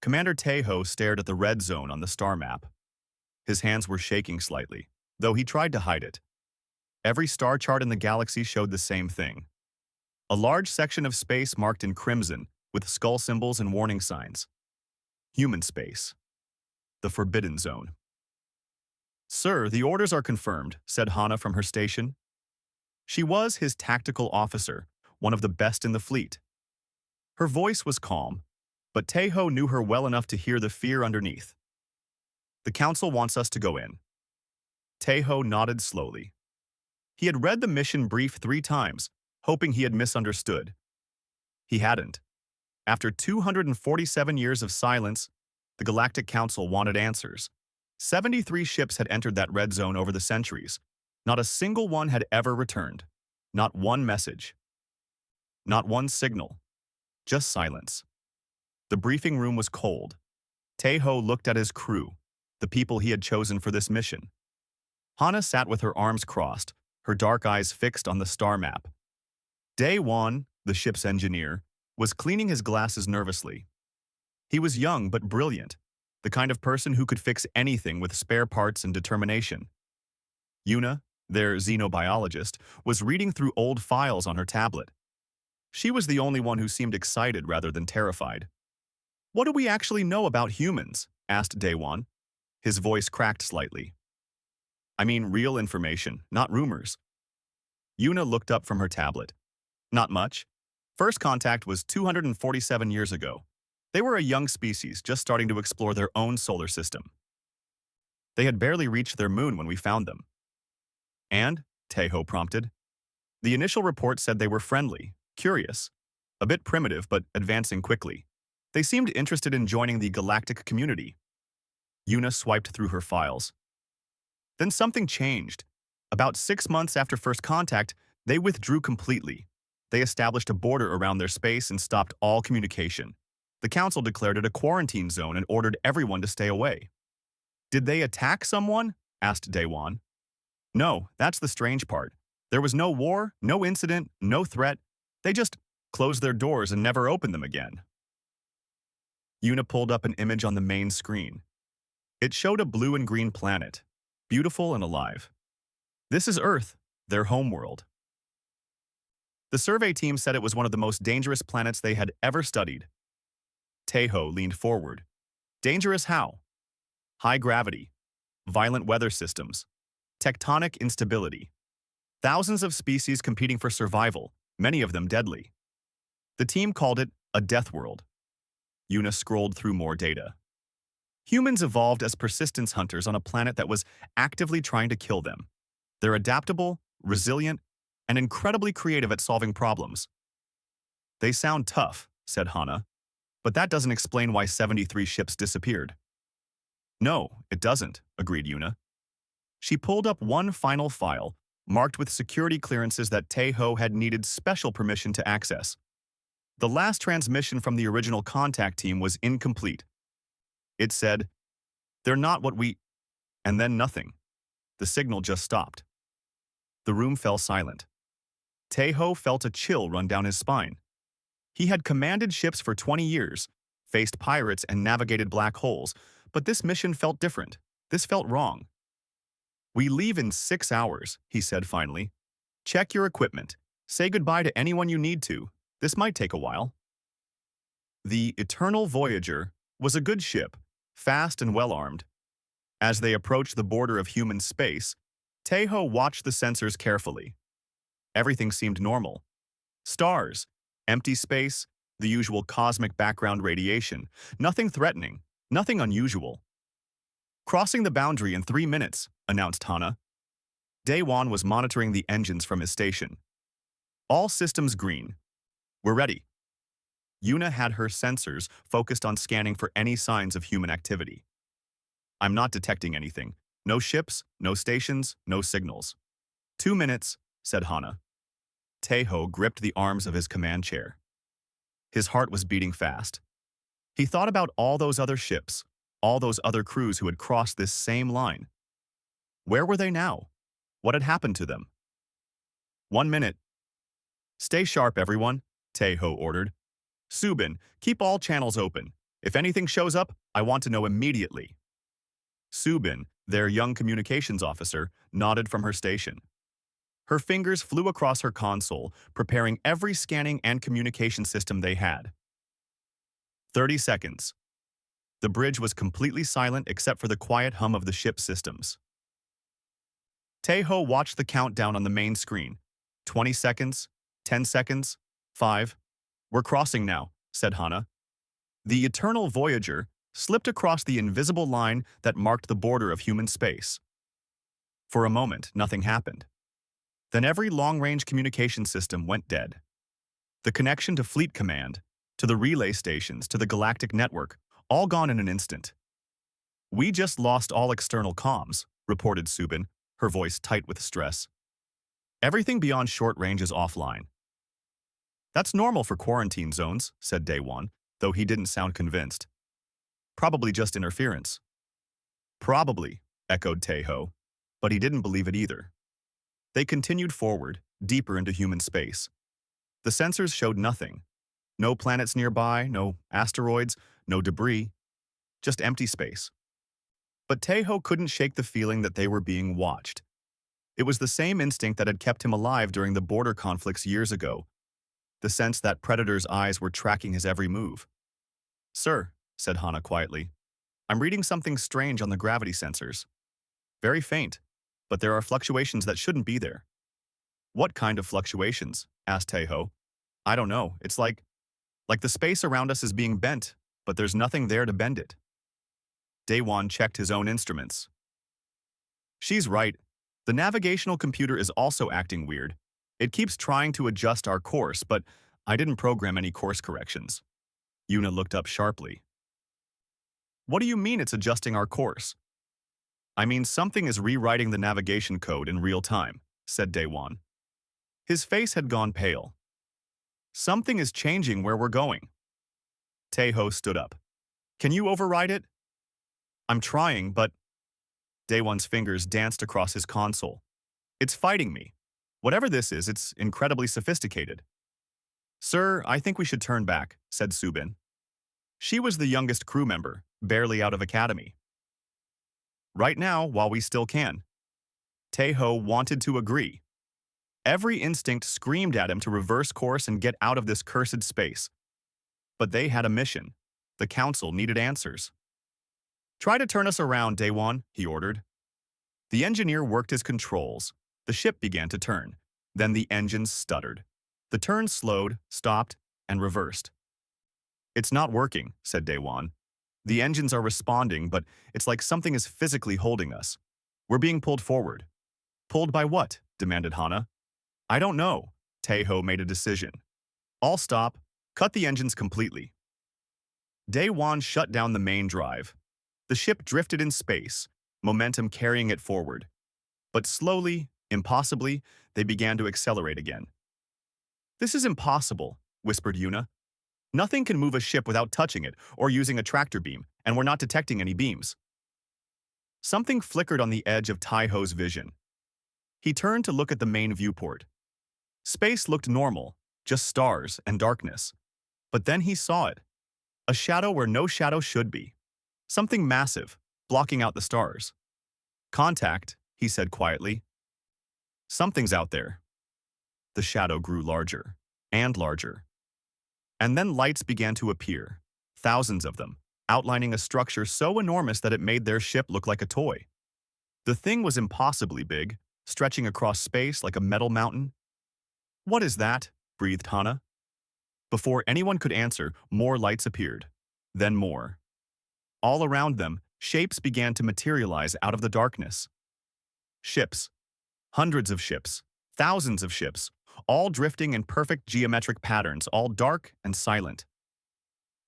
Commander Tejo stared at the red zone on the star map. His hands were shaking slightly, though he tried to hide it. Every star chart in the galaxy showed the same thing. A large section of space marked in crimson, with skull symbols and warning signs. Human space. The Forbidden Zone. "Sir, the orders are confirmed," said Hana from her station. She was his tactical officer, one of the best in the fleet. Her voice was calm, but Tejo knew her well enough to hear the fear underneath. "The council wants us to go in." Tejo nodded slowly. He had read the mission brief 3 times, hoping he had misunderstood. He hadn't. After 247 years of silence, the Galactic Council wanted answers. 73 ships had entered that red zone over the centuries. Not a single one had ever returned. Not one message. Not one signal. Just silence. The briefing room was cold. Tejo looked at his crew, the people he had chosen for this mission. Hana sat with her arms crossed, her dark eyes fixed on the star map. Day-Wan, the ship's engineer, was cleaning his glasses nervously. He was young but brilliant, the kind of person who could fix anything with spare parts and determination. Yuna, their xenobiologist, was reading through old files on her tablet. She was the only one who seemed excited rather than terrified. "What do we actually know about humans?" asked Day-Wan. His voice cracked slightly. "I mean real information, not rumors." Yuna looked up from her tablet. "Not much. First contact was 247 years ago. They were a young species just starting to explore their own solar system. They had barely reached their moon when we found them." "And?" Tejo prompted. "The initial report said they were friendly, curious, a bit primitive but advancing quickly. They seemed interested in joining the galactic community." Yuna swiped through her files. "Then something changed. About 6 months after first contact, they withdrew completely. They established a border around their space and stopped all communication. The council declared it a quarantine zone and ordered everyone to stay away." "Did they attack someone?" asked Day-Wan. "No, that's the strange part. There was no war, no incident, no threat. They just closed their doors and never opened them again." Yuna pulled up an image on the main screen. It showed a blue and green planet, beautiful and alive. "This is Earth, their homeworld." The survey team said it was one of the most dangerous planets they had ever studied. Tejo leaned forward. "Dangerous how?" "High gravity, violent weather systems, tectonic instability. Thousands of species competing for survival, many of them deadly. The team called it a death world." Yuna scrolled through more data. "Humans evolved as persistence hunters on a planet that was actively trying to kill them. They're adaptable, resilient, and incredibly creative at solving problems." "They sound tough," said Hana, "but that doesn't explain why 73 ships disappeared." "No, it doesn't," agreed Yuna. She pulled up one final file, marked with security clearances that Tejo had needed special permission to access. The last transmission from the original contact team was incomplete. It said, "They're not what we..." and then nothing. The signal just stopped. The room fell silent. Tejo felt a chill run down his spine. He had commanded ships for 20 years, faced pirates and navigated black holes, but this mission felt different. This felt wrong. "We leave in 6 hours," he said finally. "Check your equipment. Say goodbye to anyone you need to. This might take a while." The Eternal Voyager was a good ship, fast and well-armed. As they approached the border of human space, Tejo watched the sensors carefully. Everything seemed normal. Stars, empty space, the usual cosmic background radiation. Nothing threatening, nothing unusual. "Crossing the boundary in 3 minutes," announced Hana. Day-Wan was monitoring the engines from his station. "All systems green. We're ready." Yuna had her sensors focused on scanning for any signs of human activity. "I'm not detecting anything. No ships, no stations, no signals." 2 minutes, said Hana. Tejo gripped the arms of his command chair. His heart was beating fast. He thought about all those other ships, all those other crews who had crossed this same line. Where were they now? What had happened to them? 1 minute. "Stay sharp, everyone," Tejo ordered. "Subin, keep all channels open. If anything shows up, I want to know immediately. Subin, their young communications officer, nodded from her station. Her fingers flew across her console, preparing every scanning and communication system they had. 30 seconds. The bridge was completely silent except for the quiet hum of the ship's systems. Taeho watched the countdown on the main screen. 20 seconds, 10 seconds, 5. We're crossing now, said Hana. The Eternal Voyager slipped across the invisible line that marked the border of human space. For a moment, nothing happened. Then every long-range communication system went dead. The connection to Fleet Command, to the relay stations, to the Galactic Network, all gone in an instant. We just lost all external comms, reported Subin, her voice tight with stress. Everything beyond short range is offline. That's normal for quarantine zones, said Daewon, though he didn't sound convinced. Probably just interference. Probably, echoed Taeho, but he didn't believe it either. They continued forward, deeper into human space. The sensors showed nothing. No planets nearby, no asteroids, no debris, just empty space. But Taeho couldn't shake the feeling that they were being watched. It was the same instinct that had kept him alive during the border conflicts years ago, the sense that Predator's eyes were tracking his every move. Sir, said Hana quietly, I'm reading something strange on the gravity sensors. Very faint, but there are fluctuations that shouldn't be there. What kind of fluctuations? Asked Taeho. I don't know. It's like the space around us is being bent, but there's nothing there to bend it. Daewon checked his own instruments. She's right. The navigational computer is also acting weird. It keeps trying to adjust our course, but I didn't program any course corrections. Yuna looked up sharply. What do you mean it's adjusting our course? I mean something is rewriting the navigation code in real time, said Daewon. His face had gone pale. Something is changing where we're going. Taeho stood up. Can you override it? I'm trying, but... Daewon's fingers danced across his console. It's fighting me. Whatever this is, it's incredibly sophisticated. Sir, I think we should turn back, said Subin. She was the youngest crew member, barely out of academy. Right now, while we still can. Taeho wanted to agree. Every instinct screamed at him to reverse course and get out of this cursed space. But they had a mission. The Council needed answers. Try to turn us around, Daewon, he ordered. The engineer worked his controls. The ship began to turn. Then the engines stuttered. The turn slowed, stopped, and reversed. It's not working, said Daewon. The engines are responding, but it's like something is physically holding us. We're being pulled forward. Pulled by what? Demanded Hana. I don't know. Taeho made a decision. All stop. Cut the engines completely. Daewon shut down the main drive. The ship drifted in space, momentum carrying it forward. But slowly, impossibly, they began to accelerate again. This is impossible, whispered Yuna. Nothing can move a ship without touching it or using a tractor beam, and we're not detecting any beams. Something flickered on the edge of Taeho's vision. He turned to look at the main viewport. Space looked normal, just stars and darkness. But then he saw it. A shadow where no shadow should be. Something massive, blocking out the stars. Contact, he said quietly. Something's out there. The shadow grew larger and larger. And then lights began to appear, thousands of them, outlining a structure so enormous that it made their ship look like a toy. The thing was impossibly big, stretching across space like a metal mountain. What is that? Breathed Hana. Before anyone could answer, more lights appeared. Then more. All around them, shapes began to materialize out of the darkness. Ships. Hundreds of ships. Thousands of ships. All drifting in perfect geometric patterns, all dark and silent.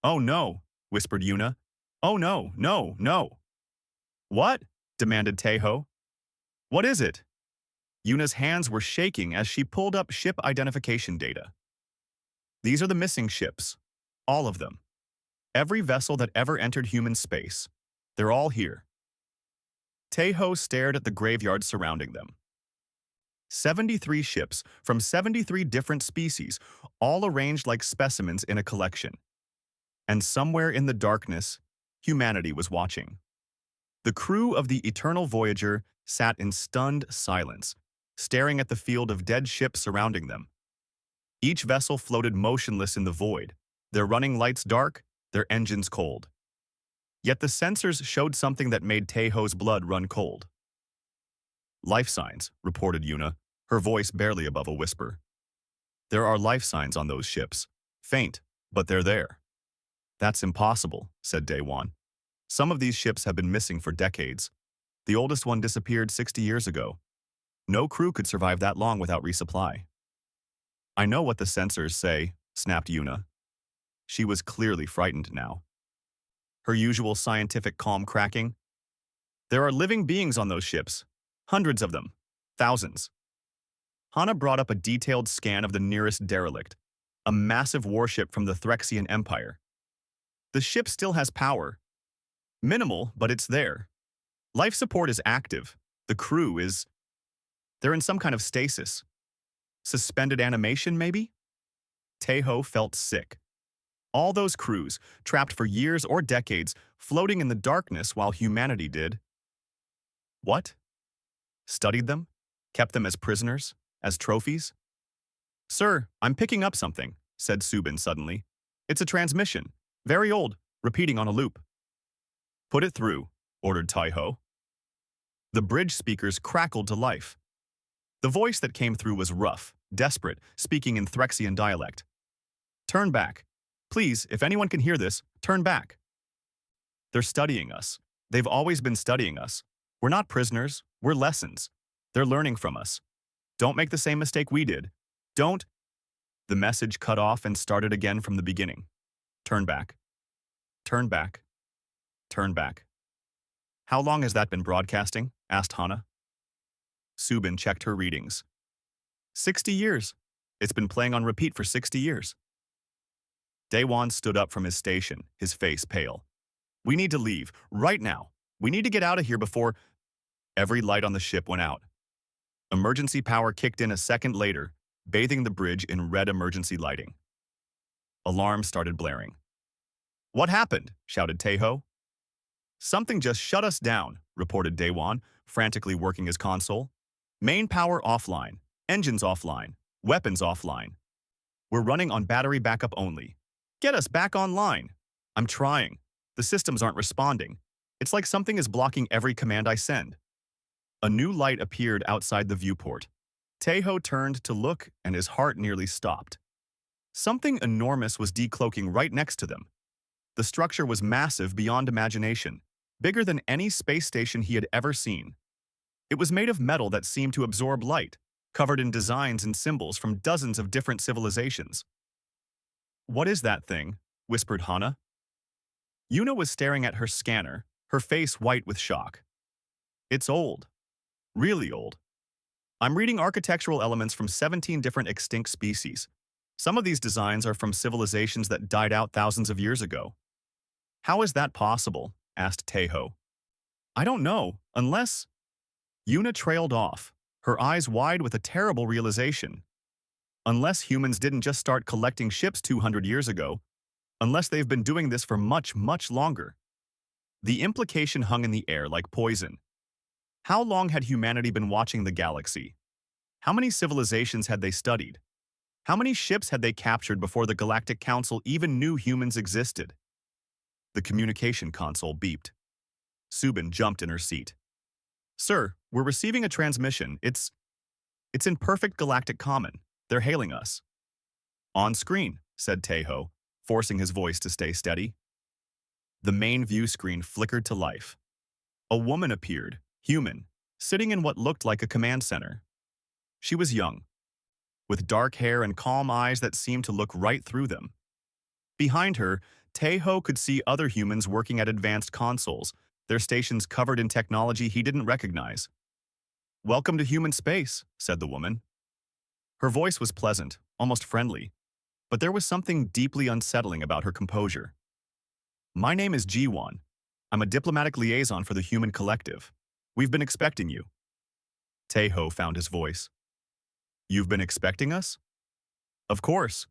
Oh no, whispered Yuna. Oh no, no, no. What? Demanded Taeho. What is it? Yuna's hands were shaking as she pulled up ship identification data. These are the missing ships. All of them. Every vessel that ever entered human space. They're all here. Taeho stared at the graveyard surrounding them. 73 ships from 73 different species, all arranged like specimens in a collection. And somewhere in the darkness, humanity was watching. The crew of the Eternal Voyager sat in stunned silence, staring at the field of dead ships surrounding them. Each vessel floated motionless in the void, their running lights dark, their engines cold. Yet the sensors showed something that made Teiho's blood run cold. Life signs, reported Yuna, her voice barely above a whisper. There are life signs on those ships. Faint, but they're there. That's impossible, said Daewon. Some of these ships have been missing for decades. The oldest one disappeared 60 years ago. No crew could survive that long without resupply. I know what the sensors say, snapped Yuna. She was clearly frightened now. Her usual scientific calm cracking. There are living beings on those ships. Hundreds of them. Thousands. Hana brought up a detailed scan of the nearest derelict, a massive warship from the Threxian Empire. The ship still has power. Minimal, but it's there. Life support is active. The crew is... They're in some kind of stasis. Suspended animation, maybe? Teiho felt sick. All those crews, trapped for years or decades, floating in the darkness while humanity did. What? Studied them? Kept them as prisoners? As trophies? Sir, I'm picking up something, said Subin suddenly. It's a transmission. Very old, repeating on a loop. Put it through, ordered Taiho. The bridge speakers crackled to life. The voice that came through was rough, desperate, speaking in Threxian dialect. Turn back. Please, if anyone can hear this, turn back. They're studying us. They've always been studying us. We're not prisoners. We're lessons. They're learning from us. Don't make the same mistake we did. Don't. The message cut off and started again from the beginning. Turn back. Turn back. Turn back. How long has that been broadcasting? Asked Hana. Subin checked her readings. 60 years. It's been playing on repeat for 60 years. Daewon stood up from his station, his face pale. We need to leave, right now. We need to get out of here before... Every light on the ship went out. Emergency power kicked in a second later, bathing the bridge in red emergency lighting. Alarms started blaring. What happened? Shouted Teiho. Something just shut us down, reported Daewon, frantically working his console. Main power offline, engines offline, weapons offline. We're running on battery backup only. Get us back online. I'm trying. The systems aren't responding. It's like something is blocking every command I send. A new light appeared outside the viewport. Teiho turned to look and his heart nearly stopped. Something enormous was decloaking right next to them. The structure was massive beyond imagination, bigger than any space station he had ever seen. It was made of metal that seemed to absorb light, covered in designs and symbols from dozens of different civilizations. What is that thing? Whispered Hana. Yuna was staring at her scanner, her face white with shock. It's old. Really old. I'm reading architectural elements from 17 different extinct species. Some of these designs are from civilizations that died out thousands of years ago. How is that possible? Asked Teiho. I don't know, unless... Yuna trailed off, her eyes wide with a terrible realization. Unless humans didn't just start collecting ships 200 years ago, unless they've been doing this for much, much longer. The implication hung in the air like poison. How long had humanity been watching the galaxy? How many civilizations had they studied? How many ships had they captured before the Galactic Council even knew humans existed? The communication console beeped. Subin jumped in her seat. Sir, we're receiving a transmission. It's in perfect galactic common. They're hailing us. On screen, said Teiho, forcing his voice to stay steady. The main view screen flickered to life. A woman appeared, human, sitting in what looked like a command center. She was young, with dark hair and calm eyes that seemed to look right through them. Behind her, Teiho could see other humans working at advanced consoles, their stations covered in technology he didn't recognize. Welcome to human space, said the woman. Her voice was pleasant, almost friendly, but there was something deeply unsettling about her composure. My name is Jiwon. I'm a diplomatic liaison for the human collective. We've been expecting you. Teiho found his voice. You've been expecting us? Of course.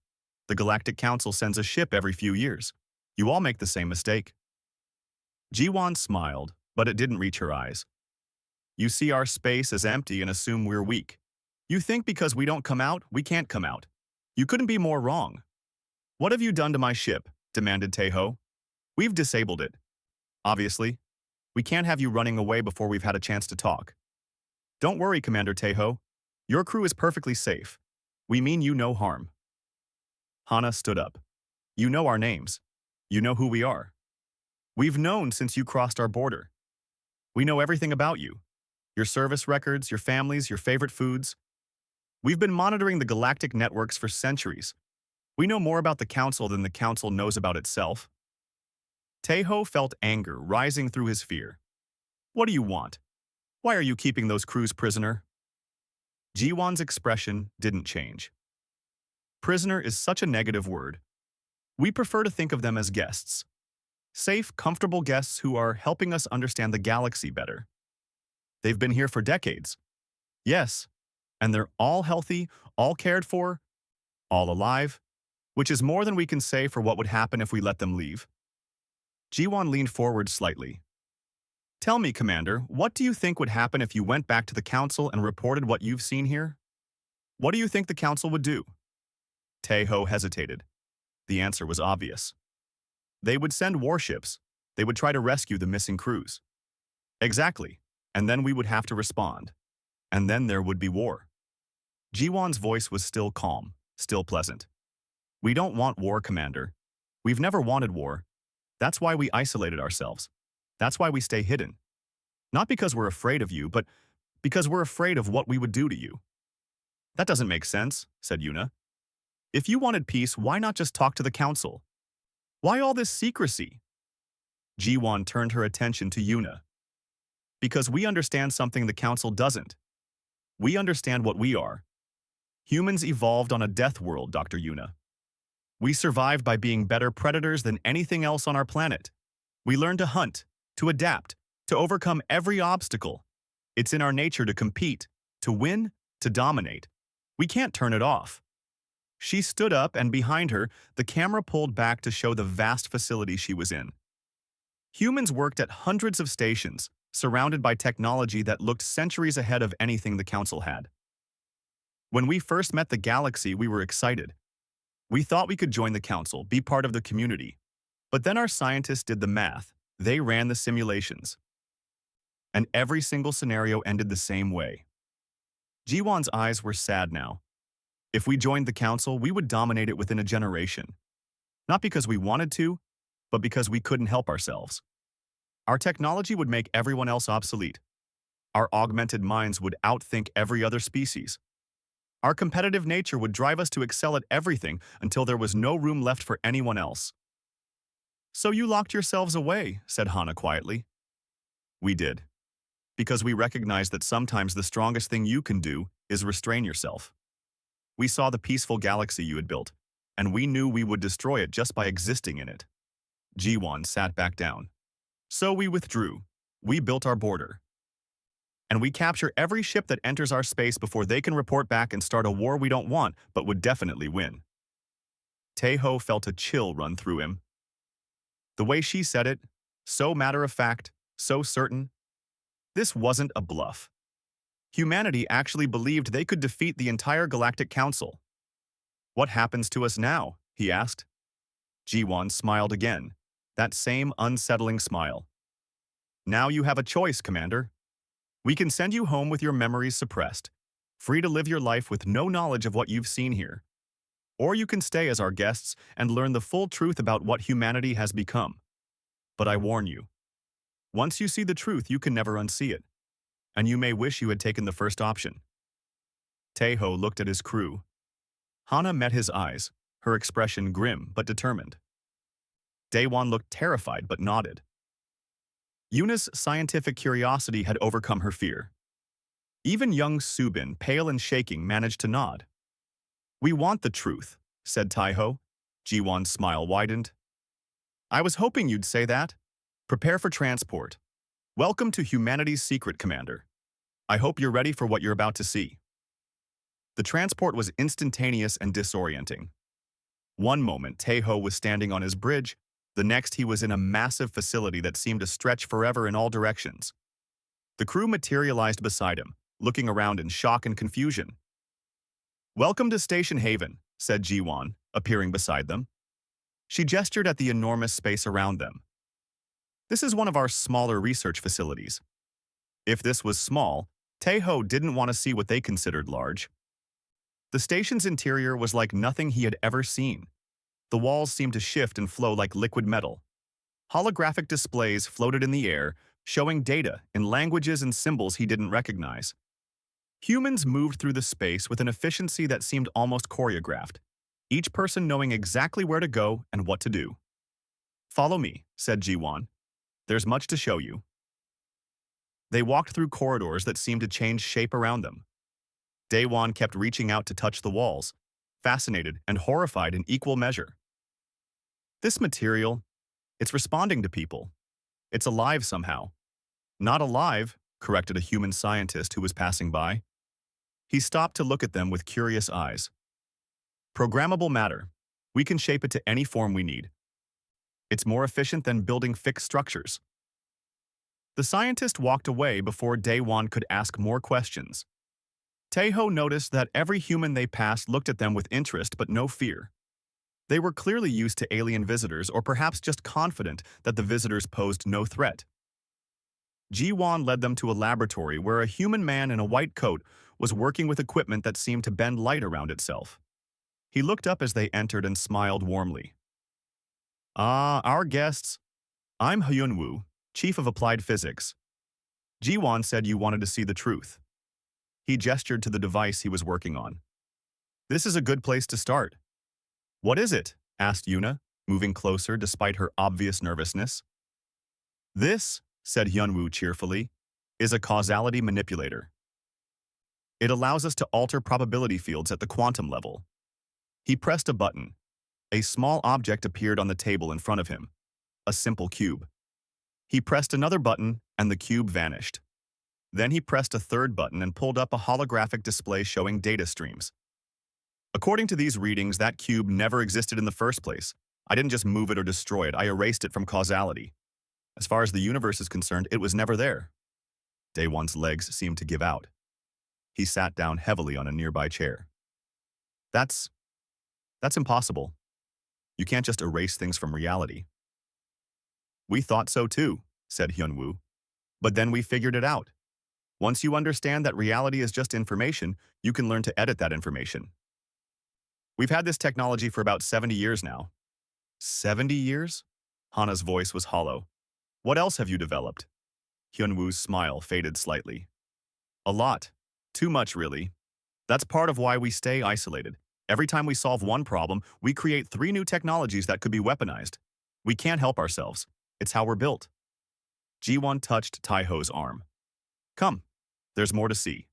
The Galactic Council sends a ship every few years. You all make the same mistake. Jiwan smiled, but it didn't reach her eyes. You see our space as empty and assume we're weak. You think because we don't come out, we can't come out. You couldn't be more wrong. What have you done to my ship? Demanded Taeho. We've disabled it. Obviously. We can't have you running away before we've had a chance to talk. Don't worry, Commander Taeho. Your crew is perfectly safe. We mean you no harm. Hana stood up. You know our names. You know who we are. We've known since you crossed our border. We know everything about you. Your service records, your families, your favorite foods. We've been monitoring the galactic networks for centuries. We know more about the Council than the Council knows about itself. Taeho felt anger rising through his fear. What do you want? Why are you keeping those crews prisoner? Jiwan's expression didn't change. Prisoner is such a negative word. We prefer to think of them as guests. Safe, comfortable guests who are helping us understand the galaxy better. They've been here for decades. Yes, and they're all healthy, all cared for, all alive, which is more than we can say for what would happen if we let them leave. Jiwan leaned forward slightly. Tell me, Commander, what do you think would happen if you went back to the Council and reported what you've seen here? What do you think the Council would do? Taeho hesitated. The answer was obvious. They would send warships. They would try to rescue the missing crews. Exactly. And then we would have to respond. And then there would be war. Jiwan's voice was still calm, still pleasant. We don't want war, Commander. We've never wanted war. That's why we isolated ourselves. That's why we stay hidden. Not because we're afraid of you, but because we're afraid of what we would do to you. That doesn't make sense, said Yuna. If you wanted peace, why not just talk to the Council? Why all this secrecy? Jiwan turned her attention to Yuna. Because we understand something the Council doesn't. We understand what we are. Humans evolved on a death world, Dr. Yuna. We survived by being better predators than anything else on our planet. We learned to hunt, to adapt, to overcome every obstacle. It's in our nature to compete, to win, to dominate. We can't turn it off. She stood up, and behind her, the camera pulled back to show the vast facility she was in. Humans worked at hundreds of stations, surrounded by technology that looked centuries ahead of anything the Council had. When we first met the galaxy, we were excited. We thought we could join the Council, be part of the community. But then our scientists did the math. They ran the simulations. And every single scenario ended the same way. Jiwan's eyes were sad now. If we joined the Council, we would dominate it within a generation. Not because we wanted to, but because we couldn't help ourselves. Our technology would make everyone else obsolete. Our augmented minds would outthink every other species. Our competitive nature would drive us to excel at everything until there was no room left for anyone else. So you locked yourselves away, said Hana quietly. We did. Because we recognized that sometimes the strongest thing you can do is restrain yourself. We saw the peaceful galaxy you had built, and we knew we would destroy it just by existing in it. Jiwan sat back down. So we withdrew. We built our border. And we capture every ship that enters our space before they can report back and start a war we don't want, but would definitely win. Taeho felt a chill run through him. The way she said it, so matter-of-fact, so certain. This wasn't a bluff. Humanity actually believed they could defeat the entire Galactic Council. What happens to us now? He asked. Jiwan smiled again, that same unsettling smile. Now you have a choice, Commander. We can send you home with your memories suppressed, free to live your life with no knowledge of what you've seen here. Or you can stay as our guests and learn the full truth about what humanity has become. But I warn you, once you see the truth, you can never unsee it, and you may wish you had taken the first option. Taeho looked at his crew. Hana met his eyes, her expression grim but determined. Daewon looked terrified but nodded. Yuna's scientific curiosity had overcome her fear. Even young Subin, pale and shaking, managed to nod. We want the truth, said Taeho. Jiwan's smile widened. I was hoping you'd say that. Prepare for transport. Welcome to humanity's secret, Commander. I hope you're ready for what you're about to see. The transport was instantaneous and disorienting. One moment, Taeho was standing on his bridge, The next, he was in a massive facility that seemed to stretch forever in all directions. The crew materialized beside him, looking around in shock and confusion. "Welcome to Station Haven," said Jiwon, appearing beside them. She gestured at the enormous space around them. "This is one of our smaller research facilities." If this was small, Taeho didn't want to see what they considered large. The station's interior was like nothing he had ever seen. The walls seemed to shift and flow like liquid metal. Holographic displays floated in the air, showing data in languages and symbols he didn't recognize. Humans moved through the space with an efficiency that seemed almost choreographed, each person knowing exactly where to go and what to do. "Follow me," said Jiwon. "There's much to show you." They walked through corridors that seemed to change shape around them. Daewon kept reaching out to touch the walls, fascinated and horrified in equal measure. "This material, it's responding to people. It's alive somehow." "Not alive," corrected a human scientist who was passing by. He stopped to look at them with curious eyes. "Programmable matter. We can shape it to any form we need. It's more efficient than building fixed structures." The scientist walked away before Daewon could ask more questions. Taeho noticed that every human they passed looked at them with interest but no fear. They were clearly used to alien visitors, or perhaps just confident that the visitors posed no threat. Ji-won led them to a laboratory where a human man in a white coat was working with equipment that seemed to bend light around itself. He looked up as they entered and smiled warmly. "Ah, our guests. I'm Hyun-woo, Chief of Applied Physics. Ji-won said you wanted to see the truth." He gestured to the device he was working on. "This is a good place to start." "What is it?" asked Yuna, moving closer despite her obvious nervousness. "This," said Hyun-woo cheerfully, "is a causality manipulator. It allows us to alter probability fields at the quantum level." He pressed a button. A small object appeared on the table in front of him, a simple cube. He pressed another button, and the cube vanished. Then he pressed a third button and pulled up a holographic display showing data streams. "According to these readings, that cube never existed in the first place. I didn't just move it or destroy it, I erased it from causality. As far as the universe is concerned, it was never there." Daewon's legs seemed to give out. He sat down heavily on a nearby chair. That's impossible. You can't just erase things from reality." "We thought so too," said Hyun-woo. "But then we figured it out. Once you understand that reality is just information, you can learn to edit that information. We've had this technology for about 70 years now." 70 years? Hana's voice was hollow. "What else have you developed?" Hyun-woo's smile faded slightly. "A lot. Too much, really. That's part of why we stay isolated. Every time we solve one problem, we create 3 new technologies that could be weaponized. We can't help ourselves. It's how we're built." Ji-won touched Taeho's arm. "Come, there's more to see."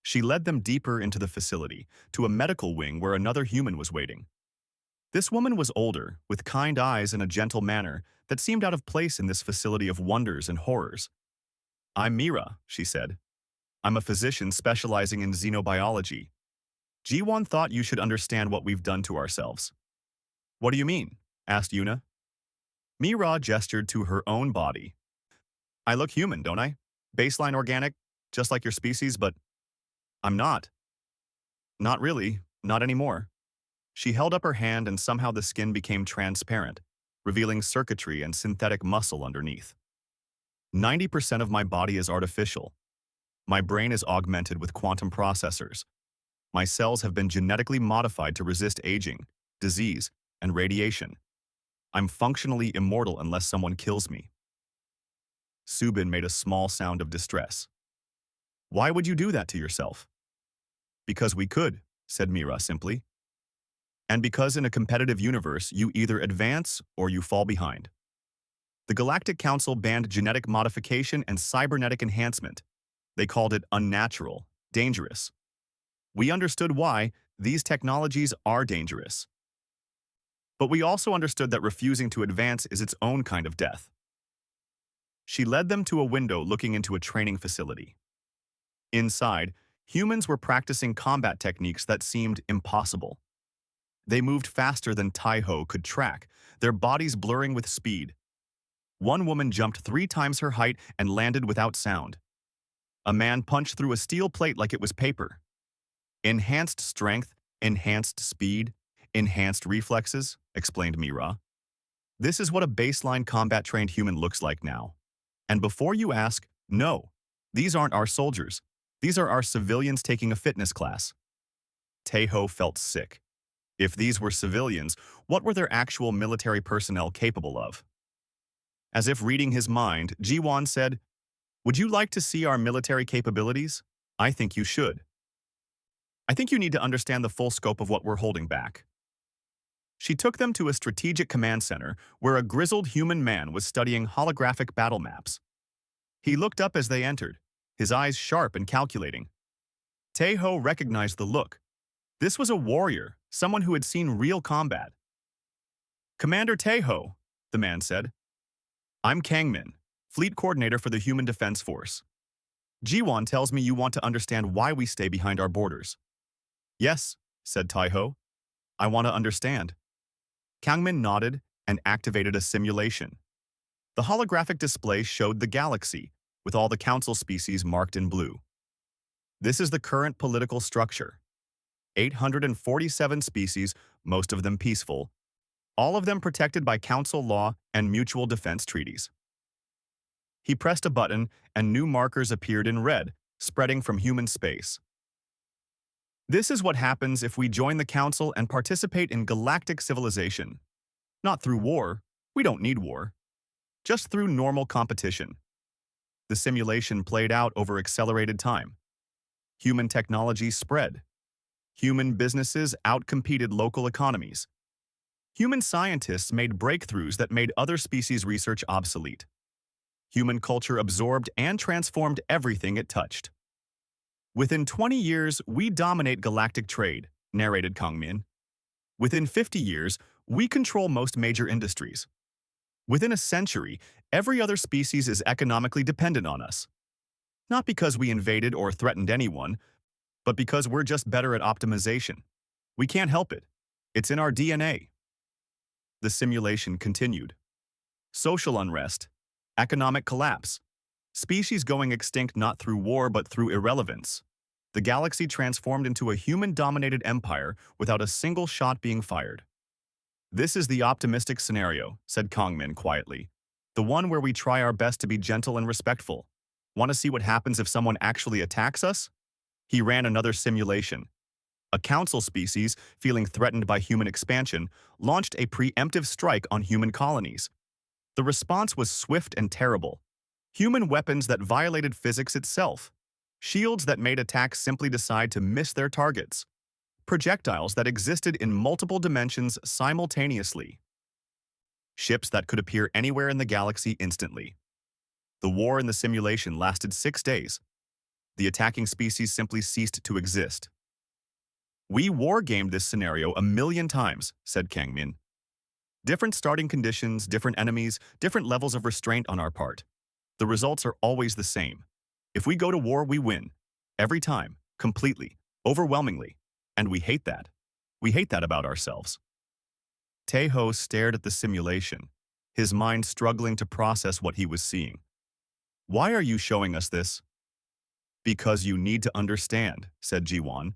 She led them deeper into the facility, to a medical wing where another human was waiting. This woman was older, with kind eyes and a gentle manner that seemed out of place in this facility of wonders and horrors. "I'm Mira," she said. "I'm a physician specializing in xenobiology. Ji-won thought you should understand what we've done to ourselves." "What do you mean?" asked Yuna. Mira gestured to her own body. "I look human, don't I? Baseline organic, just like your species, but I'm not." "Not really, not anymore." She held up her hand and somehow the skin became transparent, revealing circuitry and synthetic muscle underneath. 90% of my body is artificial. My brain is augmented with quantum processors. My cells have been genetically modified to resist aging, disease, and radiation. I'm functionally immortal unless someone kills me." Subin made a small sound of distress. "Why would you do that to yourself?" "Because we could," said Mira simply. "And because in a competitive universe, you either advance or you fall behind. The Galactic Council banned genetic modification and cybernetic enhancement. They called it unnatural, dangerous. We understood why. These technologies are dangerous. But we also understood that refusing to advance is its own kind of death." She led them to a window looking into a training facility. Inside, humans were practicing combat techniques that seemed impossible. They moved faster than Taiho could track, their bodies blurring with speed. One woman jumped 3 times her height and landed without sound. A man punched through a steel plate like it was paper. Enhanced strength, enhanced speed, enhanced reflexes, explained Mira. This is what a baseline combat-trained human looks like now. And before you ask, no, these aren't our soldiers. These are our civilians taking a fitness class. Taiho felt sick. If these were civilians, what were their actual military personnel capable of? As if reading his mind, Jiwan said, "Would you like to see our military capabilities? I think you should. I think you need to understand the full scope of what we're holding back." She took them to a strategic command center where a grizzled human man was studying holographic battle maps. He looked up as they entered, his eyes sharp and calculating. Taiho recognized the look. This was a warrior, someone who had seen real combat. "Commander Taiho," the man said. "I'm Kangmin, Fleet Coordinator for the Human Defense Force. Jiwan tells me you want to understand why we stay behind our borders." "Yes," said Taiho. "I want to understand." Kangmin nodded and activated a simulation. The holographic display showed the galaxy, with all the council species marked in blue. This is the current political structure. 847 species, most of them peaceful, all of them protected by council law and mutual defense treaties. He pressed a button and new markers appeared in red, spreading from human space. This is what happens if we join the council and participate in galactic civilization. Not through war, we don't need war. Just through normal competition. The simulation played out over accelerated time. Human technology spread. Human businesses outcompeted local economies. Human scientists made breakthroughs that made other species' research obsolete. Human culture absorbed and transformed everything it touched. "Within 20 years, we dominate galactic trade," narrated Kangmin. "Within 50 years, we control most major industries. Within a century, every other species is economically dependent on us. Not because we invaded or threatened anyone, but because we're just better at optimization. We can't help it. It's in our DNA." The simulation continued. Social unrest, economic collapse, species going extinct not through war but through irrelevance. The galaxy transformed into a human-dominated empire without a single shot being fired. "This is the optimistic scenario," said Kangmin quietly. "The one where we try our best to be gentle and respectful. Want to see what happens if someone actually attacks us?" He ran another simulation. A council species, feeling threatened by human expansion, launched a preemptive strike on human colonies. The response was swift and terrible. Human weapons that violated physics itself. Shields that made attacks simply decide to miss their targets. Projectiles that existed in multiple dimensions simultaneously. Ships that could appear anywhere in the galaxy instantly. The war in the simulation lasted 6 days. The attacking species simply ceased to exist. "We wargamed this scenario 1,000,000 times," said Kangmin. "Different starting conditions, different enemies, different levels of restraint on our part. The results are always the same. If we go to war, we win. Every time, completely, overwhelmingly. And we hate that. We hate that about ourselves." Taiho stared at the simulation, his mind struggling to process what he was seeing. "Why are you showing us this?" "Because you need to understand," said Jiwan.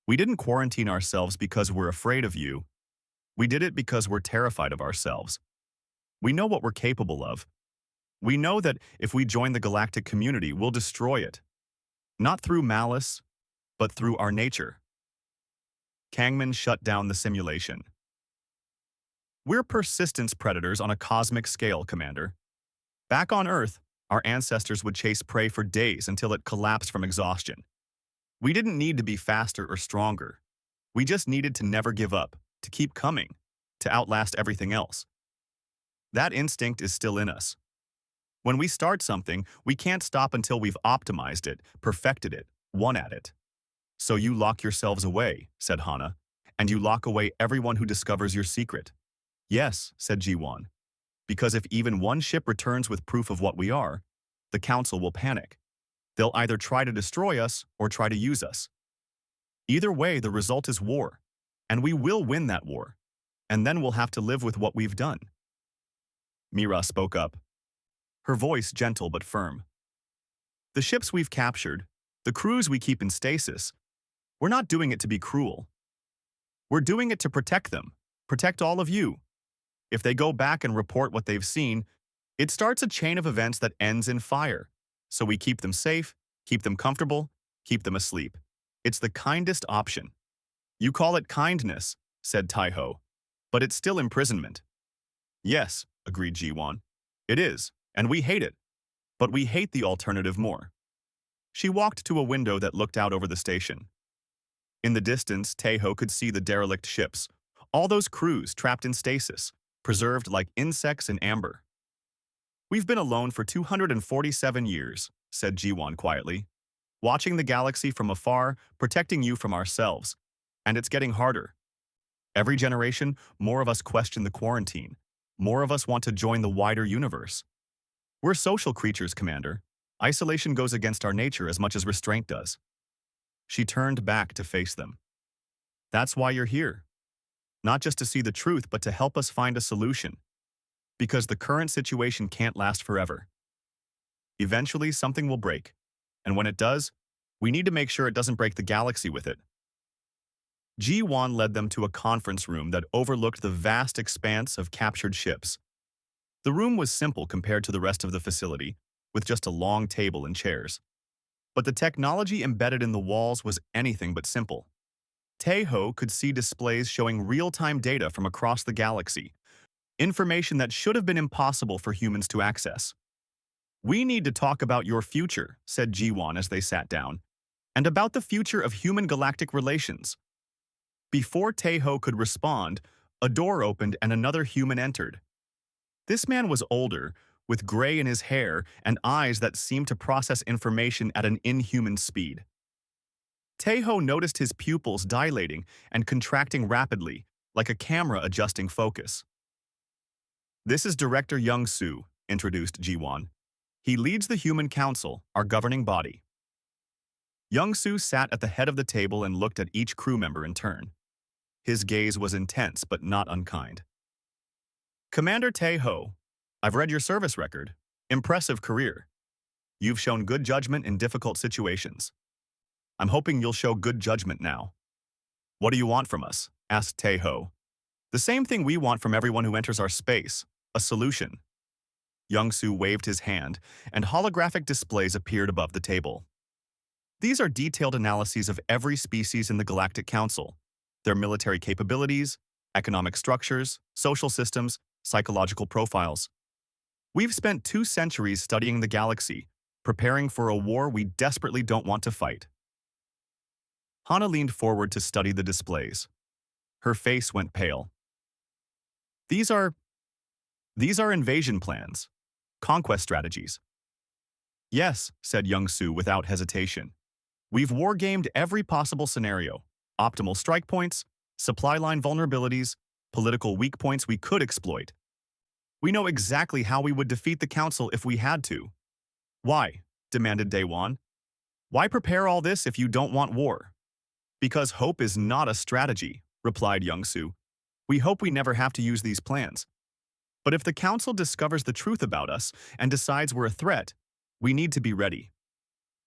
"We didn't quarantine ourselves because we're afraid of you. We did it because we're terrified of ourselves. We know what we're capable of. We know that if we join the galactic community, we'll destroy it. Not through malice, but through our nature." Kangmin shut down the simulation. "We're persistence predators on a cosmic scale, Commander. Back on Earth, our ancestors would chase prey for days until it collapsed from exhaustion. We didn't need to be faster or stronger. We just needed to never give up, to keep coming, to outlast everything else. That instinct is still in us. When we start something, we can't stop until we've optimized it, perfected it, won at it. So you lock yourselves away," said Hana, "and you lock away everyone who discovers your secret." "Yes," said Jiwan, "because if even one ship returns with proof of what we are, the Council will panic. They'll either try to destroy us or try to use us. Either way, the result is war, And we will win that war. And then we'll have to live with what we've done. Mira spoke up, her voice gentle but firm. The ships we've captured, the crews we keep in stasis, we're not doing it to be cruel. We're doing it to protect them, protect all of you. If they go back and report what they've seen, it starts a chain of events that ends in fire. So we keep them safe, keep them comfortable, keep them asleep. It's the kindest option. You call it kindness, said Taiho, but it's still imprisonment. Yes, agreed Jiwan. It is, and we hate it. But we hate the alternative more. She walked to a window that looked out over the station. In the distance, Taiho could see the derelict ships, all those crews trapped in stasis, preserved like insects in amber. We've been alone for 247 years, said Jiwan quietly, watching the galaxy from afar, protecting you from ourselves. And it's getting harder. Every generation, more of us question the quarantine. More of us want to join the wider universe. We're social creatures, Commander. Isolation goes against our nature as much as restraint does. She turned back to face them. That's why you're here. Not just to see the truth, but to help us find a solution. Because the current situation can't last forever. Eventually, something will break. And when it does, we need to make sure it doesn't break the galaxy with it. Ji-Wan led them to a conference room that overlooked the vast expanse of captured ships. The room was simple compared to the rest of the facility, with just a long table and chairs. But the technology embedded in the walls was anything but simple. Taiho could see displays showing real-time data from across the galaxy, information that should have been impossible for humans to access. We need to talk about your future, said Ji-Wan as they sat down, and about the future of human galactic relations. Before Taiho could respond, a door opened and another human entered. This man was older, with gray in his hair and eyes that seemed to process information at an inhuman speed. Taiho noticed his pupils dilating and contracting rapidly, like a camera adjusting focus. This is Director Young-Soo, introduced Ji-Wan. He leads the Human Council, our governing body. Young-Soo sat at the head of the table and looked at each crew member in turn. His gaze was intense but not unkind. Commander Taiho, I've read your service record. Impressive career. You've shown good judgment in difficult situations. I'm hoping you'll show good judgment now. What do you want from us? Asked Taiho. The same thing we want from everyone who enters our space, a solution. Young-Soo waved his hand, and holographic displays appeared above the table. These are detailed analyses of every species in the Galactic Council, their military capabilities, economic structures, social systems, psychological profiles. We've spent 2 centuries studying the galaxy, preparing for a war we desperately don't want to fight. Hana leaned forward to study the displays. Her face went pale. These are invasion plans, conquest strategies. Yes, said Young-Soo without hesitation. We've wargamed every possible scenario, optimal strike points, supply line vulnerabilities, political weak points we could exploit. We know exactly how we would defeat the Council if we had to. Why? Demanded Daewon. Why prepare all this if you don't want war? Because hope is not a strategy, replied Young-Soo. We hope we never have to use these plans. But if the Council discovers the truth about us and decides we're a threat, we need to be ready.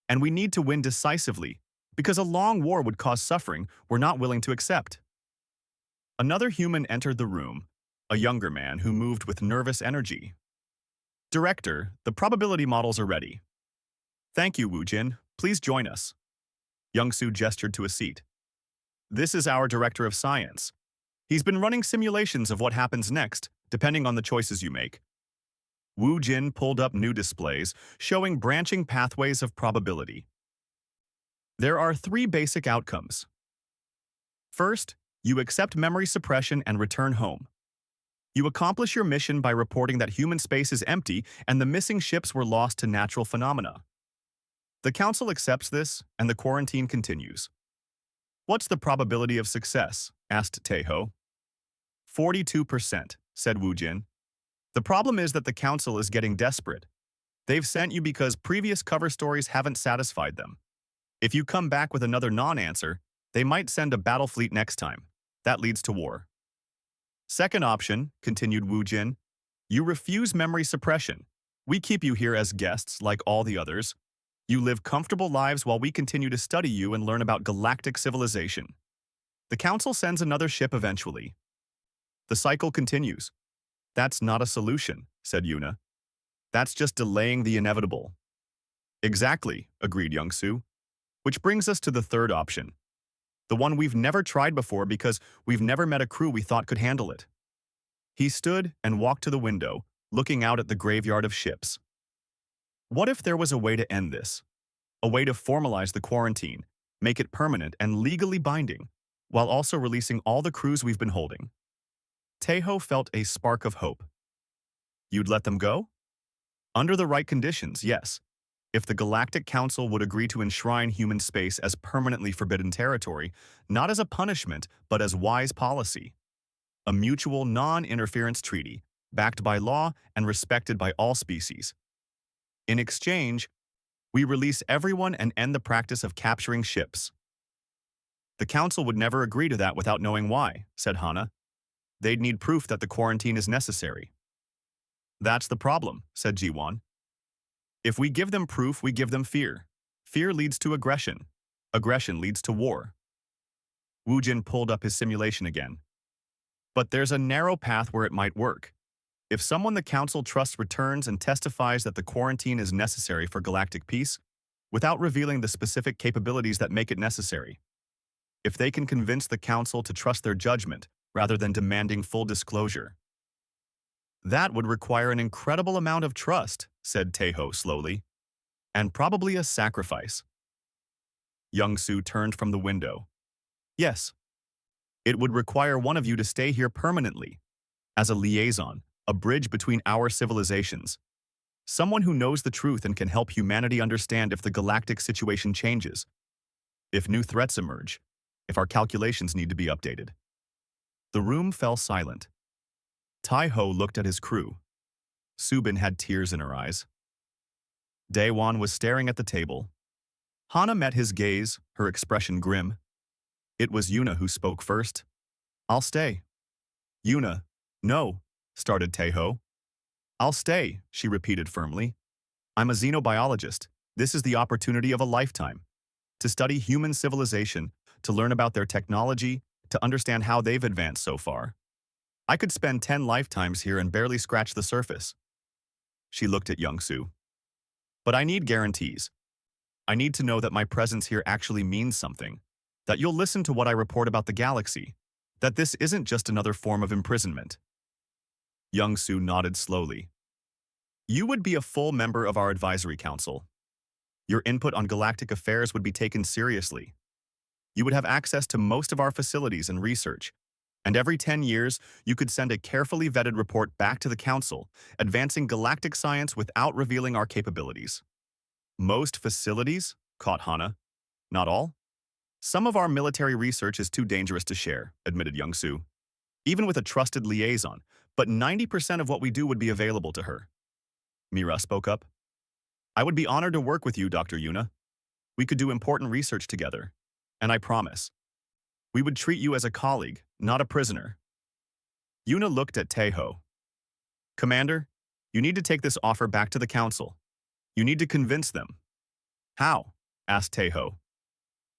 And we need to win decisively, because a long war would cause suffering we're not willing to accept. Another human entered the room, a younger man who moved with nervous energy. Director, the probability models are ready. Thank you, Woo-Jin. Please join us. Young-Soo gestured to a seat. This is our Director of Science. He's been running simulations of what happens next, depending on the choices you make. Woo-Jin pulled up new displays showing branching pathways of probability. There are 3 basic outcomes. First, you accept memory suppression and return home. You accomplish your mission by reporting that human space is empty and the missing ships were lost to natural phenomena. The Council accepts this, and the quarantine continues. What's the probability of success? Asked Taiho. 42%, said Woo-Jin. The problem is that the Council is getting desperate. They've sent you because previous cover stories haven't satisfied them. If you come back with another non-answer, they might send a battle fleet next time. That leads to war. Second option, continued Wu Jin, you refuse memory suppression. We keep you here as guests like all the others. You live comfortable lives while we continue to study you and learn about galactic civilization. The Council sends another ship eventually. The cycle continues. That's not a solution, said Yuna. That's just delaying the inevitable. Exactly, agreed Youngsu. Which brings us to the third option. The one we've never tried before because we've never met a crew we thought could handle it. He stood and walked to the window, looking out at the graveyard of ships. What if there was a way to end this? A way to formalize the quarantine, make it permanent and legally binding, while also releasing all the crews we've been holding. Taeho felt a spark of hope. You'd let them go? Under the right conditions, yes. If the Galactic Council would agree to enshrine human space as permanently forbidden territory, not as a punishment, but as wise policy. A mutual non-interference treaty, backed by law and respected by all species. In exchange, we release everyone and end the practice of capturing ships. The Council would never agree to that without knowing why, said Hana. They'd need proof that the quarantine is necessary. That's the problem, said Jiwon. If we give them proof, we give them fear. Fear leads to aggression. Aggression leads to war. Wu Jin pulled up his simulation again. But there's a narrow path where it might work. If someone the Council trusts returns and testifies that the quarantine is necessary for galactic peace, without revealing the specific capabilities that make it necessary. If they can convince the Council to trust their judgment, rather than demanding full disclosure. That would require an incredible amount of trust, said Taeho slowly, and probably a sacrifice. Youngsu turned from the window. Yes. It would require one of you to stay here permanently, as a liaison, a bridge between our civilizations. Someone who knows the truth and can help humanity understand if the galactic situation changes, if new threats emerge, if our calculations need to be updated. The room fell silent. Taeho looked at his crew. Subin had tears in her eyes. Daewon was staring at the table. Hana met his gaze, her expression grim. It was Yuna who spoke first. I'll stay. Yuna, no, started Taeho. I'll stay, she repeated firmly. I'm a xenobiologist. This is the opportunity of a lifetime. To study human civilization, to learn about their technology, to understand how they've advanced so far. I could spend 10 lifetimes here and barely scratch the surface. She looked at Youngsu. But I need guarantees. I need to know that my presence here actually means something, that you'll listen to what I report about the galaxy, that this isn't just another form of imprisonment. Youngsu nodded slowly. You would be a full member of our advisory council. Your input on galactic affairs would be taken seriously. You would have access to most of our facilities and research, and every 10 years, you could send a carefully vetted report back to the Council, advancing galactic science without revealing our capabilities. Most facilities? Caught Hana. Not all? Some of our military research is too dangerous to share, admitted Youngsu. Even with a trusted liaison, but 90% of what we do would be available to her. Mira spoke up. I would be honored to work with you, Dr. Yuna. We could do important research together. And I promise, we would treat you as a colleague, not a prisoner. Yuna looked at Taeho. Commander, you need to take this offer back to the Council. You need to convince them. How? Asked Taeho.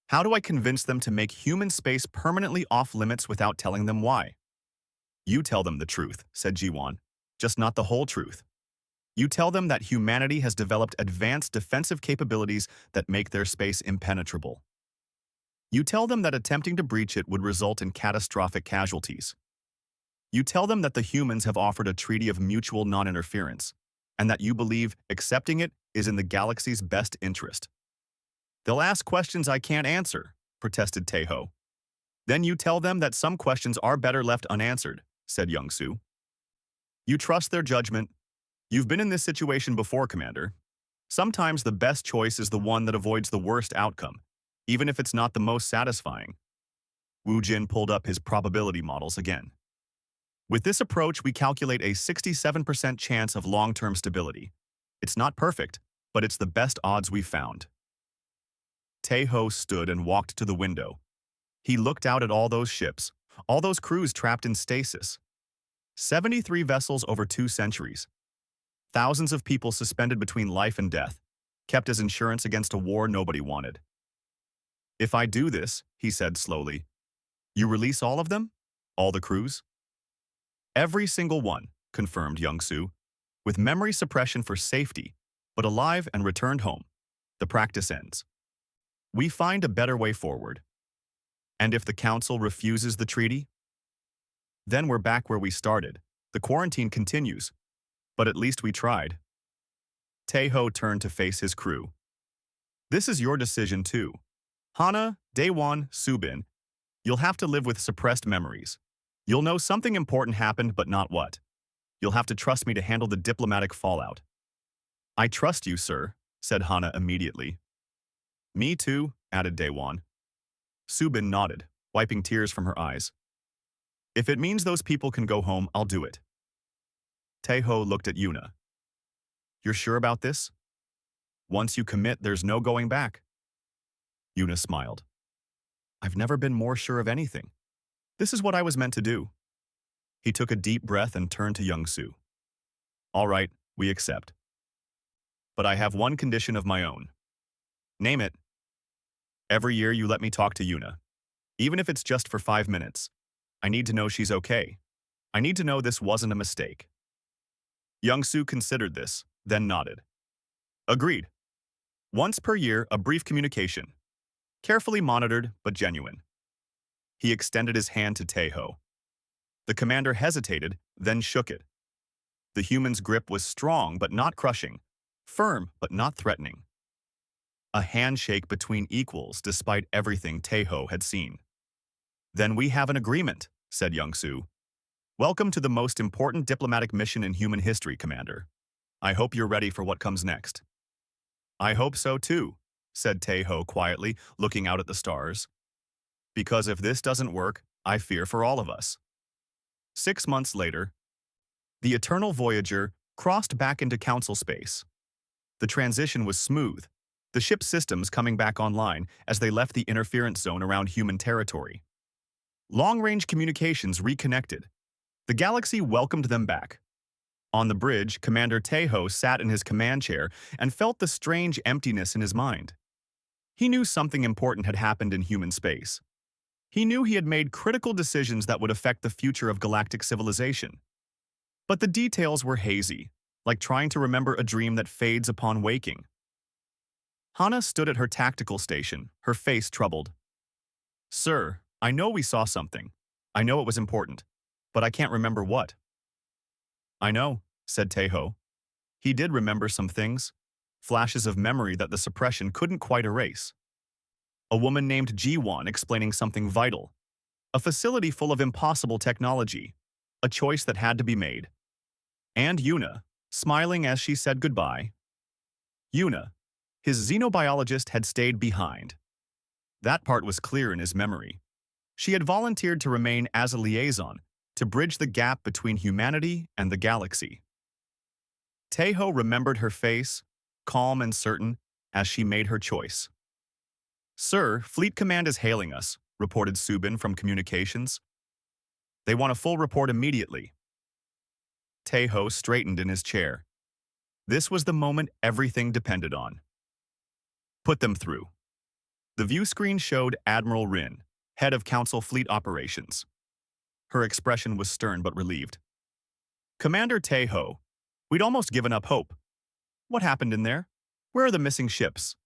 How do I convince them to make human space permanently off-limits without telling them why? You tell them the truth, said Jiwon, just not the whole truth. You tell them that humanity has developed advanced defensive capabilities that make their space impenetrable. You tell them that attempting to breach it would result in catastrophic casualties. You tell them that the humans have offered a treaty of mutual non-interference, and that you believe accepting it is in the galaxy's best interest. They'll ask questions I can't answer, protested Taeho. Then you tell them that some questions are better left unanswered, said Youngsu. You trust their judgment. You've been in this situation before, Commander. Sometimes the best choice is the one that avoids the worst outcome, even if it's not the most satisfying. Wu Jin pulled up his probability models again. With this approach, we calculate a 67% chance of long-term stability. It's not perfect, but it's the best odds we've found. Taeho stood and walked to the window. He looked out at all those ships, All those crews trapped in stasis. 73 vessels over 2 centuries. Thousands of people suspended between life and death, kept as insurance against a war nobody wanted. If I do this, he said slowly, you release all of them? All the crews? Every single one, confirmed Young-Soo, with memory suppression for safety, but alive and returned home. The practice ends. We find a better way forward. And if the Council refuses the treaty? Then we're back where we started. The quarantine continues. But at least we tried. Taeho turned to face his crew. This is your decision too. Hana, Daewon, Subin, you'll have to live with suppressed memories. You'll know something important happened, but not what. You'll have to trust me to handle the diplomatic fallout. I trust you, sir, said Hana immediately. Me too, added Daewon. Subin nodded, wiping tears from her eyes. If it means those people can go home, I'll do it. Taeho looked at Yuna. You're sure about this? Once you commit, there's no going back. Yuna smiled. I've never been more sure of anything. This is what I was meant to do. He took a deep breath and turned to Young-Soo. All right, we accept. But I have one condition of my own. Name it. Every year you let me talk to Yuna. Even if it's just for 5 minutes. I need to know she's okay. I need to know this wasn't a mistake. Young-Soo considered this, then nodded. Agreed. Once per year, a brief communication. Carefully monitored, but genuine. He extended his hand to Taeho. The commander hesitated, then shook it. The human's grip was strong but not crushing, firm but not threatening. A handshake between equals despite everything Taeho had seen. Then we have an agreement, said Young-Soo. Welcome to the most important diplomatic mission in human history, Commander. I hope you're ready for what comes next. I hope so too, said Taeho quietly, looking out at the stars. Because if this doesn't work, I fear for all of us. 6 months later, the Eternal Voyager crossed back into Council space. The transition was smooth, the ship's systems coming back online as they left the interference zone around human territory. Long-range communications reconnected. The galaxy welcomed them back. On the bridge, Commander Taeho sat in his command chair and felt the strange emptiness in his mind. He knew something important had happened in human space. He knew he had made critical decisions that would affect the future of galactic civilization. But the details were hazy, like trying to remember a dream that fades upon waking. Hana stood at her tactical station, her face troubled. Sir, I know we saw something. I know it was important, but I can't remember what. I know, said Taeho. He did remember some things, flashes of memory that the suppression couldn't quite erase. A woman named Ji-won explaining something vital. A facility full of impossible technology. A choice that had to be made. And Yuna, smiling as she said goodbye. Yuna, his xenobiologist, had stayed behind. That part was clear in his memory. She had volunteered to remain as a liaison, to bridge the gap between humanity and the galaxy. Taeho remembered her face, calm and certain, as she made her choice. Sir, Fleet Command is hailing us, reported Subin from communications. They want a full report immediately. Taeho straightened in his chair. This was the moment everything depended on. Put them through. The view screen showed Admiral Rin, head of Council Fleet Operations. Her expression was stern but relieved. Commander Taeho, we'd almost given up hope. What happened in there? Where are the missing ships?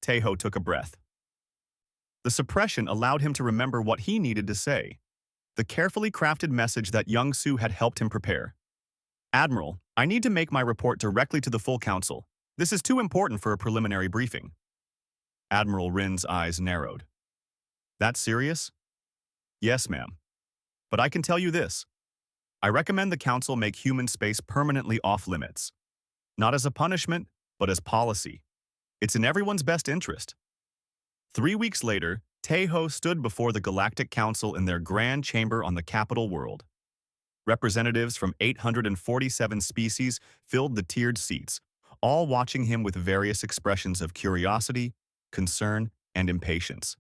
Taeho took a breath. The suppression allowed him to remember what he needed to say, the carefully crafted message that Young-Soo had helped him prepare. Admiral, I need to make my report directly to the full council. This is too important for a preliminary briefing. Admiral Rin's eyes narrowed. That serious? Yes, ma'am. But I can tell you this. I recommend the council make human space permanently off-limits. Not as a punishment, but as policy. It's in everyone's best interest. 3 weeks later, Taeho stood before the Galactic Council in their grand chamber on the capital world. Representatives from 847 species filled the tiered seats, all watching him with various expressions of curiosity, concern, and impatience.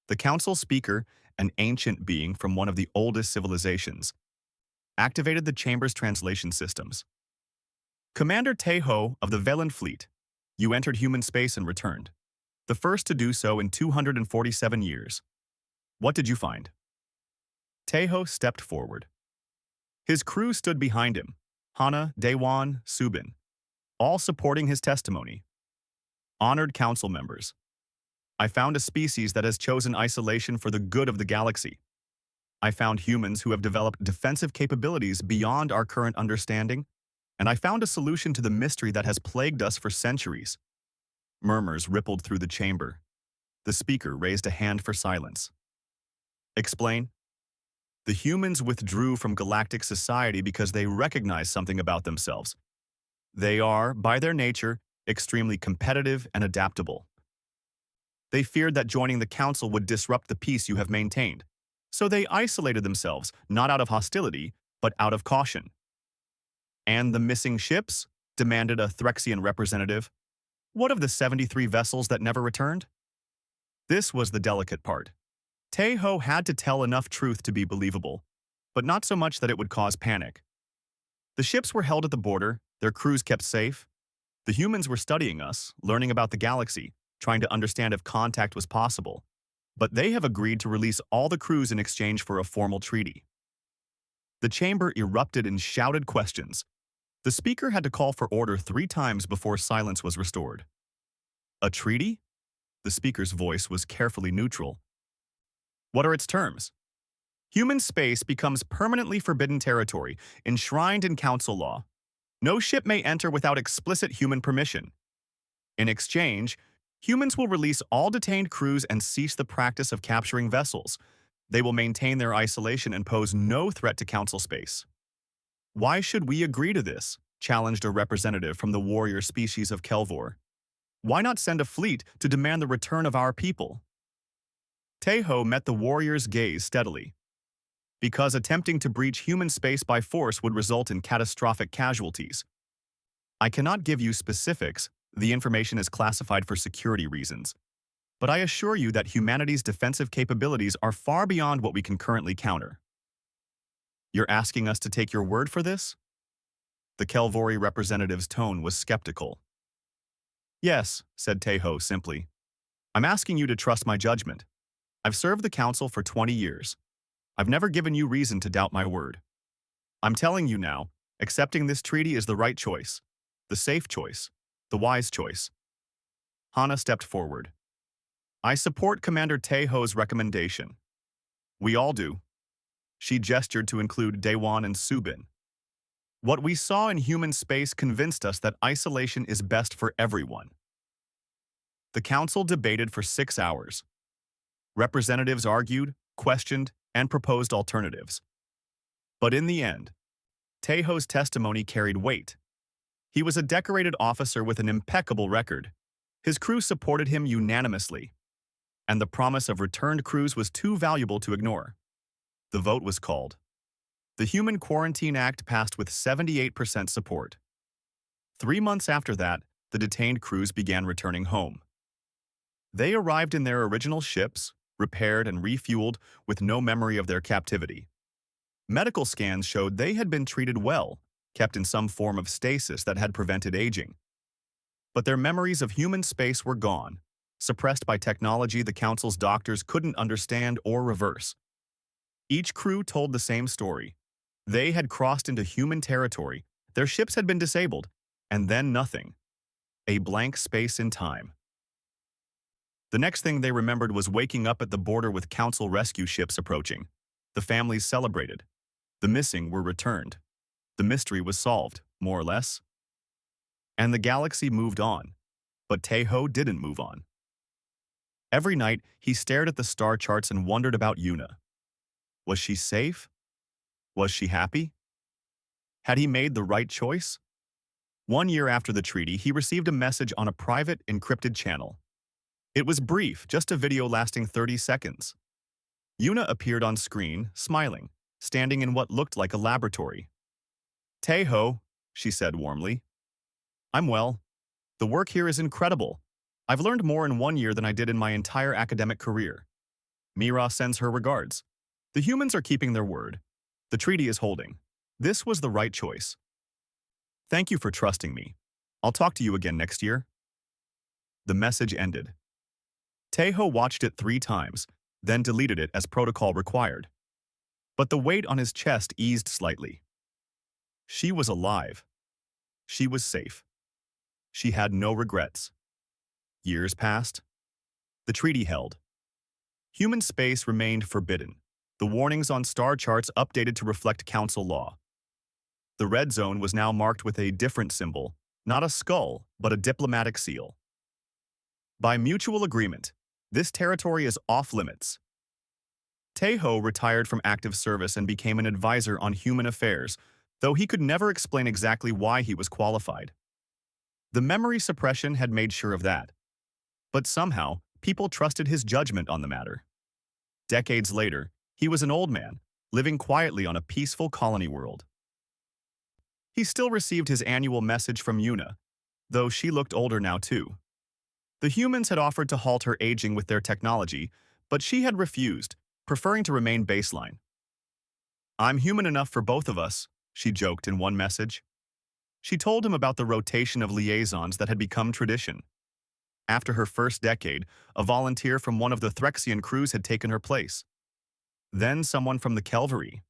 The council speaker, an ancient being from one of the oldest civilizations, activated the chamber's translation systems. Commander Taeho of the Velen Fleet, you entered human space and returned, the first to do so in 247 years. What did you find? Taeho stepped forward. His crew stood behind him, Hana, Daewon, Subin, all supporting his testimony. Honored council members, I found a species that has chosen isolation for the good of the galaxy. I found humans who have developed defensive capabilities beyond our current understanding, and I found a solution to the mystery that has plagued us for centuries. Murmurs rippled through the chamber. The speaker raised a hand for silence. Explain. The humans withdrew from galactic society because they recognized something about themselves. They are, by their nature, extremely competitive and adaptable. They feared that joining the council would disrupt the peace you have maintained, so they isolated themselves, not out of hostility, but out of caution. And the missing ships? Demanded a Threxian representative. What of the 73 vessels that never returned? This was the delicate part. Taeho had to tell enough truth to be believable, but not so much that it would cause panic. The ships were held at the border, their crews kept safe. The humans were studying us, learning about the galaxy, trying to understand if contact was possible. But they have agreed to release all the crews in exchange for a formal treaty. The chamber erupted in shouted questions. The speaker had to call for order 3 times before silence was restored. A treaty? The speaker's voice was carefully neutral. What are its terms? Human space becomes permanently forbidden territory, enshrined in council law. No ship may enter without explicit human permission. In exchange, humans will release all detained crews and cease the practice of capturing vessels. They will maintain their isolation and pose no threat to council space. Why should we agree to this? Challenged a representative from the warrior species of Kelvor. Why not send a fleet to demand the return of our people? Taeho met the warrior's gaze steadily. Because attempting to breach human space by force would result in catastrophic casualties. I cannot give you specifics, the information is classified for security reasons. But I assure you that humanity's defensive capabilities are far beyond what we can currently counter. You're asking us to take your word for this? The Kelvori representative's tone was skeptical. Yes, said Taeho simply. I'm asking you to trust my judgment. I've served the council for 20 years. I've never given you reason to doubt my word. I'm telling you now, accepting this treaty is the right choice, the safe choice, the wise choice. Hana stepped forward. I support Commander Taeho's recommendation. We all do. She gestured to include Daewon and Subin. What we saw in human space convinced us that isolation is best for everyone. The council debated for 6 hours. Representatives argued, questioned, and proposed alternatives. But in the end, Taeho's testimony carried weight. He was a decorated officer with an impeccable record. His crew supported him unanimously, and the promise of returned crews was too valuable to ignore. The vote was called. The Human Quarantine Act passed with 78% support. 3 months after that, the detained crews began returning home. They arrived in their original ships, repaired and refueled with no memory of their captivity. Medical scans showed they had been treated well, kept in some form of stasis that had prevented aging. But their memories of human space were gone, suppressed by technology the council's doctors couldn't understand or reverse. Each crew told the same story. They had crossed into human territory, their ships had been disabled, and then nothing. A blank space in time. The next thing they remembered was waking up at the border with council rescue ships approaching. The families celebrated. The missing were returned. The mystery was solved, more or less. And the galaxy moved on. But Taeho didn't move on. Every night, he stared at the star charts and wondered about Yuna. Was she safe? Was she happy? Had he made the right choice? 1 year after the treaty, he received a message on a private, encrypted channel. It was brief, just a video lasting 30 seconds. Yuna appeared on screen, smiling, standing in what looked like a laboratory. Taeho, she said warmly. I'm well. The work here is incredible. I've learned more in 1 year than I did in my entire academic career. Mira sends her regards. The humans are keeping their word. The treaty is holding. This was the right choice. Thank you for trusting me. I'll talk to you again next year. The message ended. Tejo watched it 3 times, then deleted it as protocol required. But the weight on his chest eased slightly. She was alive. She was safe. She had no regrets. Years passed. The treaty held. Human space remained forbidden. The warnings on star charts updated to reflect council law. The red zone was now marked with a different symbol, not a skull, but a diplomatic seal. By mutual agreement, this territory is off-limits. Tejo retired from active service and became an advisor on human affairs, though he could never explain exactly why he was qualified. The memory suppression had made sure of that. But somehow, people trusted his judgment on the matter. Decades later, he was an old man, living quietly on a peaceful colony world. He still received his annual message from Yuna, though she looked older now too. The humans had offered to halt her aging with their technology, but she had refused, preferring to remain baseline. "I'm human enough for both of us," she joked in one message. She told him about the rotation of liaisons that had become tradition. After her first decade, a volunteer from one of the Threxian crews had taken her place. Then someone from the Kelvery.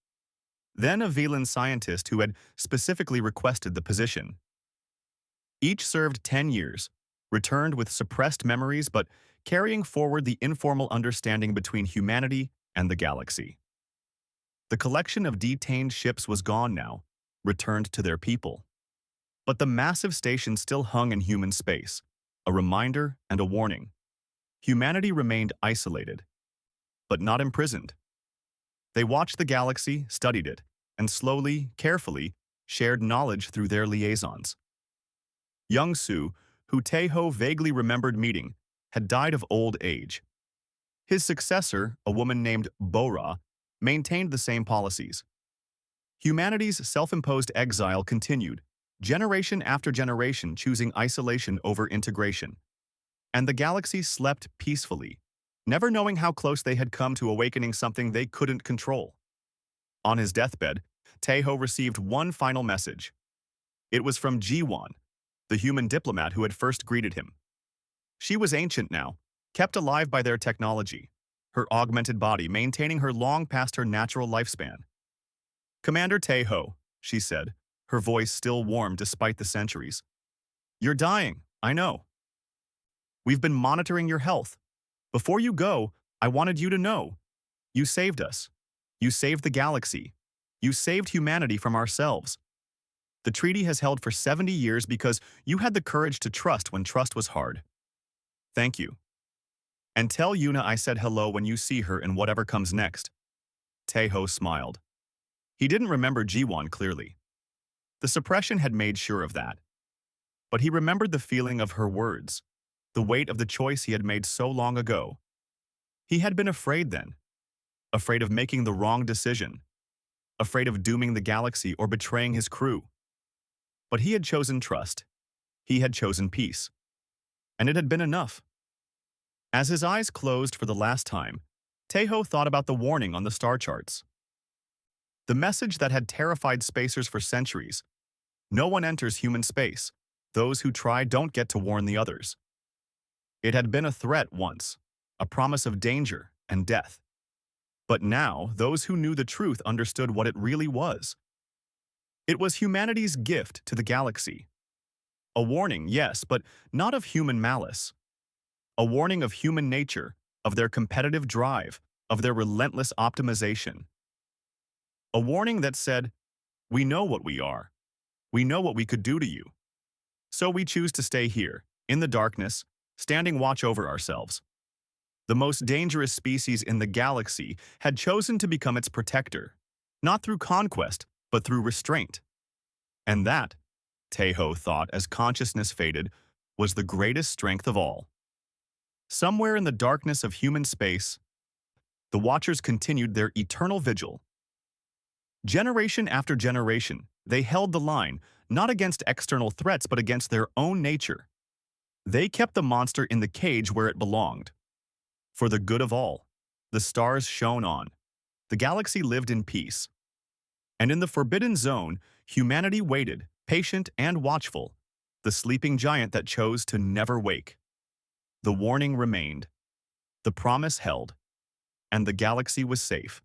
Then a Velan scientist who had specifically requested the position. Each served 10 years, returned with suppressed memories but carrying forward the informal understanding between humanity and the galaxy. The collection of detained ships was gone now, returned to their people. But the massive station still hung in human space, a reminder and a warning. Humanity remained isolated, but not imprisoned. They watched the galaxy, studied it, and slowly, carefully, shared knowledge through their liaisons. Young Su, who Tejo vaguely remembered meeting, had died of old age. His successor, a woman named Bora, maintained the same policies. Humanity's self-imposed exile continued, generation after generation choosing isolation over integration. And the galaxy slept peacefully, never knowing how close they had come to awakening something they couldn't control. On his deathbed, Tejo received one final message. It was from Jiwan, the human diplomat who had first greeted him. She was ancient now, kept alive by their technology, her augmented body maintaining her long past her natural lifespan. "Commander Tejo," she said, her voice still warm despite the centuries. "You're dying, I know. We've been monitoring your health. Before you go, I wanted you to know. You saved us. You saved the galaxy. You saved humanity from ourselves. The treaty has held for 70 years because you had the courage to trust when trust was hard. Thank you. And tell Yuna I said hello when you see her in whatever comes next." Tejo smiled. He didn't remember Jiwan clearly. The suppression had made sure of that. But he remembered the feeling of her words, the weight of the choice he had made so long ago. He had been afraid then, afraid of making the wrong decision, afraid of dooming the galaxy or betraying his crew. But he had chosen trust. He had chosen peace. And it had been enough. As his eyes closed for the last time, Tejo thought about the warning on the star charts. The message that had terrified spacers for centuries. No one enters human space. Those who try don't get to warn the others. It had been a threat once, a promise of danger and death. But now, those who knew the truth understood what it really was. It was humanity's gift to the galaxy. A warning, yes, but not of human malice. A warning of human nature, of their competitive drive, of their relentless optimization. A warning that said, "We know what we are. We know what we could do to you. So we choose to stay here, in the darkness, standing watch over ourselves." The most dangerous species in the galaxy had chosen to become its protector, not through conquest, but through restraint. And that, Tejo thought as consciousness faded, was the greatest strength of all. Somewhere in the darkness of human space, the Watchers continued their eternal vigil. Generation after generation, they held the line, not against external threats but against their own nature. They kept the monster in the cage where it belonged. For the good of all, The stars shone on. The galaxy lived in peace. And in the Forbidden Zone, humanity waited, patient and watchful, the sleeping giant that chose to never wake. The warning remained, the promise held, and the galaxy was safe.